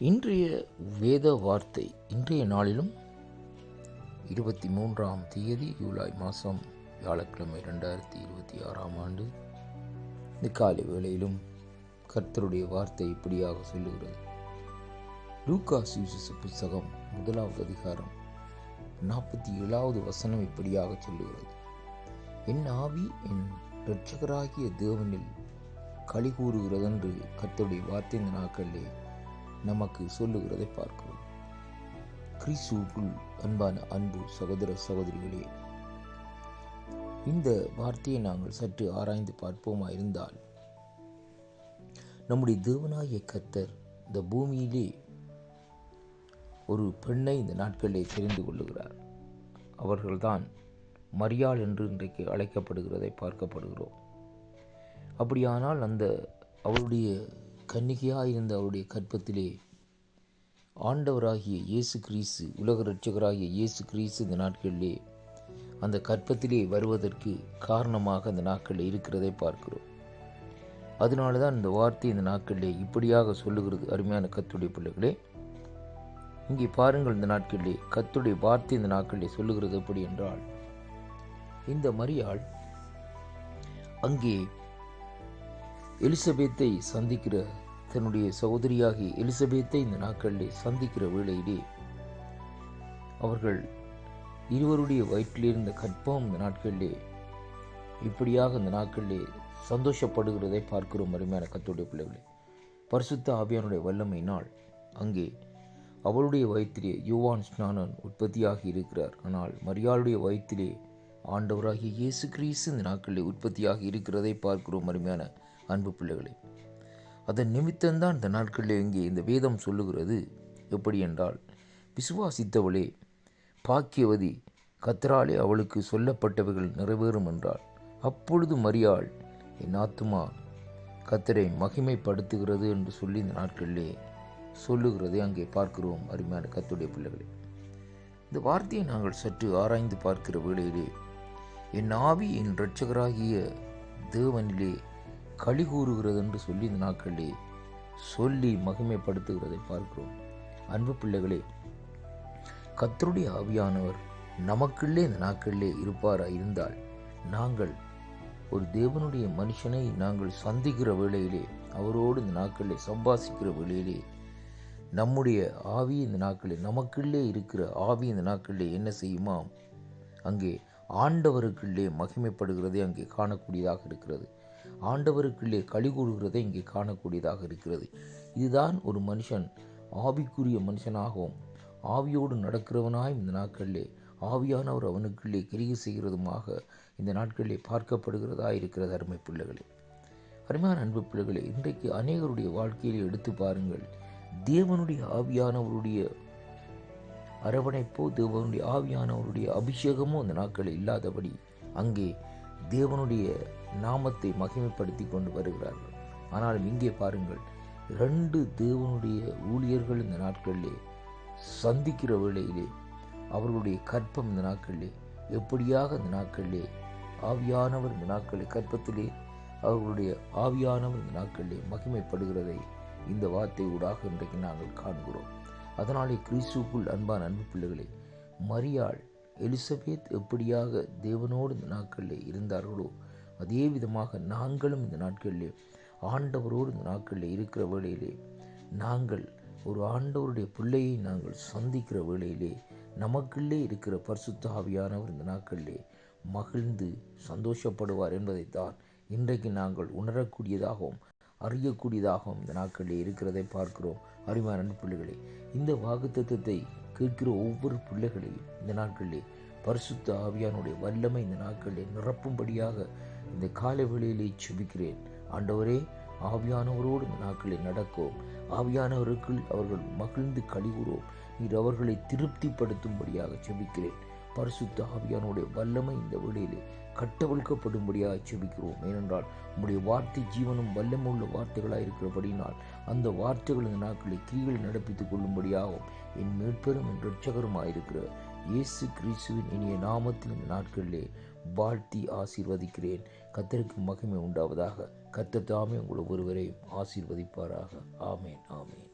இன்றைய வேத வார்த்தை இன்றைய நாளிலும் 23ஆம் தேதி ஜூலை மாதம் வியாழக்கிழமை 2026ஆம் ஆண்டு இந்த காலை வேளையிலும் கர்த்தருடைய வார்த்தை இப்படியாக சொல்லுகிறது. லூக்கா சுவிசேஷ புத்தகம் 1வது அதிகாரம் 47வது வசனம் இப்படியாக சொல்லுகிறது. என் ஆவி என் இரட்சகராகிய தேவனில் களி கூறுகிறதென்று கர்த்தருடைய வார்த்தை இந்த நாட்களிலே நமக்கு சொல்லுகிறதை பார்க்கிறோம். கிறிஸ்துவுக்குள் அன்பான அன்பு சகோதர சகோதரிகளே, இந்த வார்த்தையை நாங்கள் சற்று ஆராய்ந்து பார்ப்போமா இருந்தால், நம்முடைய தேவனாகிய கர்த்தர் இந்த பூமியிலே ஒரு பெண்ணை இந்த நாட்களிலே தெரிந்து கொள்ளுகிறார். அவர்கள்தான் மரியாள் என்று இன்றைக்கு அழைக்கப்படுகிறதை பார்க்கப்படுகிறோம். அப்படியானால் அந்த அவருடைய கன்னிகையாக இருந்த அவருடைய கற்பத்திலே ஆண்டவராகிய இயேசு கிறிஸ்து, உலக இரட்சகராகிய இயேசு கிறிஸ்து இந்த நாட்களிலே அந்த கற்பத்திலே வருவதற்கு காரணமாக அந்த நாட்களில் இருக்கிறதை பார்க்கிறோம். அதனால தான் இந்த வார்த்தை இந்த நாட்களிலே இப்படியாக சொல்லுகிறது. அருமையான கர்த்தருடைய பிள்ளைகளே, இங்கே பாருங்கள், இந்த நாட்களிலே கர்த்தருடைய வார்த்தை இந்த நாட்களிலே சொல்லுகிறது எப்படி என்றால், இந்த மரியாள் அங்கே எலிசபெத்தை சந்திக்கிற, தன்னுடைய சகோதரியாகி எலிசபெத்தை இந்த நாட்களிலே சந்திக்கிற வேளையிலே அவர்கள் இருவருடைய வயிற்றிலிருந்த கற்பம் இந்த நாட்களிலே இப்படியாக இந்த நாட்களிலே சந்தோஷப்படுகிறதை பார்க்கிறோம். அருமையான கர்த்தருடைய பிள்ளைகளே, பரிசுத்த ஆவியானுடைய வல்லமையினால் அங்கே அவளுடைய வயிற்றிலே யோவான் ஸ்நானன் உற்பத்தியாகி இருக்கிறார். ஆனால் மரியாளுடைய வயிற்றிலே ஆண்டவராகிய இயேசு கிறிஸ்து இந்த நாட்களிலே உற்பத்தியாகி இருக்கிறதை பார்க்கிறோம். அருமையான அன்பு பிள்ளைகளே, அதன் நிமித்தம்தான் இந்த நாட்களில் இங்கே இந்த வேதம் சொல்லுகிறது. எப்படி என்றால், விசுவாசித்தவளே பாக்கியவதி, கர்த்தராலே அவளுக்கு சொல்லப்பட்டவைகள் நிறைவேறும் என்றாள். அப்பொழுது மரியாள், என் ஆத்துமா கர்த்தரை மகிமைப்படுத்துகிறது என்று சொல்லி இந்த நாட்களிலே சொல்லுகிறதை அங்கே பார்க்கிறோம். அருமையான கர்த்தருடைய பிள்ளைகளே, இந்த வார்த்தையை நாங்கள் சற்று ஆராய்ந்து பார்க்கிற வேளையிலே, என் ஆவி என் இரட்சகராகிய தேவனிலே களி கூறுகிறது என்று சொல்லி இந்த நாட்களிலே சொல்லி மகிமைப்படுத்துகிறதை பார்க்கிறோம். அன்பு பிள்ளைகளே, கர்த்தருடைய ஆவியானவர் நமக்குள்ளே இந்த நாட்களிலே இருப்பாரா இருந்தால், நாங்கள் ஒரு தேவனுடைய மனுஷனை நாங்கள் சந்திக்கிற வேளையிலே, அவரோடு இந்த நாட்களிலே சம்பாசிக்கிற வேளையிலே, நம்முடைய ஆவி இந்த நாட்களில் நமக்குள்ளே இருக்கிற ஆவி இந்த நாட்களிலே என்ன செய்யுமாம், அங்கே ஆண்டவருக்குள்ளே மகிமைப்படுகிறதை அங்கே காணக்கூடியதாக இருக்கிறது. ஆண்டவருக்குள்ளே களி கூறுகிறதை இங்கே காணக்கூடியதாக இருக்கிறது. இதுதான் ஒரு மனுஷன் ஆவிக்குரிய மனுஷனாகவும் ஆவியோடு நடக்கிறவனாய் இந்த நாட்களிலே ஆவியானவர் அவனுக்குள்ளே கிரியை செய்கிறதுமாக இந்த நாட்களிலே பார்க்கப்படுகிறதா இருக்கிறது. அருமை பிள்ளைகளே, அருமையான அன்பு பிள்ளைகளே, இன்றைக்கு அநேகருடைய வாழ்க்கையிலே எடுத்து பாருங்கள், தேவனுடைய ஆவியானவருடைய அரவணைப்போ, தேவனுடைய ஆவியானவருடைய அபிஷேகமோ அந்த நாட்களில் இல்லாதபடி அங்கே தேவனுடைய நாமத்தை மகிமைப்படுத்தி கொண்டு வருகிறார்கள். ஆனாலும் இங்கே பாருங்கள், 2 தேவனுடைய ஊழியர்கள் இந்த நாட்களிலே சந்திக்கிற வேளையிலே அவர்களுடைய கற்பம் இந்த நாட்களிலே எப்படியாக இந்த நாட்களிலே ஆவியானவர் இந்த நாட்களில் கற்பத்திலே அவர்களுடைய ஆவியானவர் இந்த நாட்களிலே மகிமைப்படுகிறதை இந்த வார்த்தை ஊடாக இன்றைக்கு நாங்கள் காண்கிறோம். அதனாலே கிறிஸ்துவுக்குள் அன்பான அன்பு பிள்ளைகளே, மரியாள் எலிசபெத் எப்படியாக தேவனோடு இந்த நாட்களிலே இருந்தார்களோ, அதே விதமாக நாங்களும் இந்த நாட்களிலே ஆண்டவரோடு இந்த நாட்களிலே இருக்கிற வேளையிலே, நாங்கள் ஒரு ஆண்டவருடைய பிள்ளையை நாங்கள் சந்திக்கிற வேளையிலே நமக்குள்ளே இருக்கிற பரிசுத்த ஆவியானவர் இந்த நாட்களிலே மகிழ்ந்து சந்தோஷப்படுவார் என்பதைத்தான் இன்றைக்கு நாங்கள் உணரக்கூடியதாகவும் அறியக்கூடியதாகவும் இந்த நாட்களிலே இருக்கிறதை பார்க்கிறோம். அருமையான பிள்ளைகளே, இந்த வாக்குத்தத்தத்தை கேட்கிற ஒவ்வொரு பிள்ளைகளையும் இந்த நாட்களிலே பரிசுத்த ஆவியானுடைய வல்லமை இந்த நாட்களிலே நிரப்பும்படியாக இந்த காலை வேளையிலே செபிக்கிறேன். ஆண்டவரே, ஆவியானவரோடு இந்த நாட்களில் நடக்கும், ஆவியானவருக்குள் அவர்கள் மகிழ்ந்து கழிவுறோம், நீர் அவர்களை திருப்திப்படுத்தும்படியாக செபிக்கிறேன். பரிசுத்த ஆவியானுடைய வல்லமை இந்த வேளையிலே கட்டவிழ்க்கப்படும்படியாக செபிக்கிறோம். ஏனென்றால் உம்முடைய வார்த்தை ஜீவனும் வல்லமுள்ள வார்த்தைகளாக இருக்கிறபடினால் அந்த வார்த்தைகள் இந்த நாட்களில் கிரிகள் நடப்பித்துக் கொள்ளும்படியாகவும் என் மீட்பெரும் என் இரட்சகருமாயிருக்கிற இயேசு கிறிஸ்துவின் இனிய நாமத்தில் இந்த நாட்களிலே வாழ்த்தி ஆசீர்வதிக்கிறேன். கர்த்தருக்கு மகிமை உண்டாவதாக. கர்த்தர் தாமே உங்கள் ஒருவரையும் ஆசீர்வதிப்பாராக. ஆமேன், ஆமேன்.